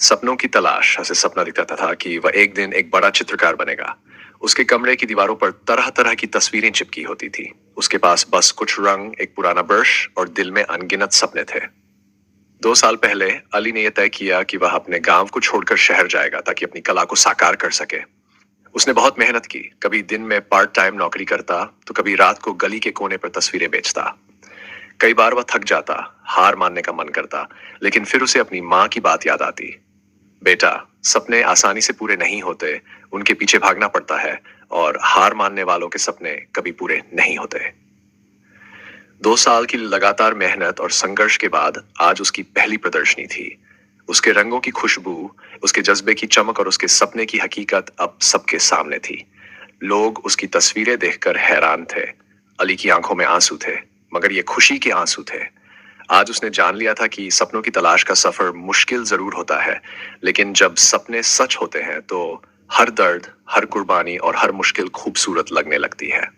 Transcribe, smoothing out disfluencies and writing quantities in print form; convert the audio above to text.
सपनों की तलाश ऐसे सपना दिखता था कि वह एक दिन एक बड़ा चित्रकार बनेगा। उसके कमरे की दीवारों पर तरह तरह की तस्वीरें चिपकी होती थी। उसके पास बस कुछ रंग, एक पुराना ब्रश और दिल में अनगिनत सपने थे। 2 साल पहले अली ने यह तय किया कि वह अपने गांव को छोड़कर शहर जाएगा ताकि अपनी कला को साकार कर सके। उसने बहुत मेहनत की, कभी दिन में पार्ट टाइम नौकरी करता तो कभी रात को गली के कोने पर तस्वीरें बेचता। कई बार वह थक जाता, हार मानने का मन करता, लेकिन फिर उसे अपनी माँ की बात याद आती। बेटा, सपने आसानी से पूरे नहीं होते, उनके पीछे भागना पड़ता है, और हार मानने वालों के सपने कभी पूरे नहीं होते। 2 साल की लगातार मेहनत और संघर्ष के बाद आज उसकी पहली प्रदर्शनी थी। उसके रंगों की खुशबू, उसके जज्बे की चमक और उसके सपने की हकीकत अब सबके सामने थी। लोग उसकी तस्वीरें देखकर हैरान थे। अली की आंखों में आंसू थे, मगर ये खुशी के आंसू थे। आज उसने जान लिया था कि सपनों की तलाश का सफर मुश्किल जरूर होता है, लेकिन जब सपने सच होते हैं तो हर दर्द, हर कुर्बानी और हर मुश्किल खूबसूरत लगने लगती है।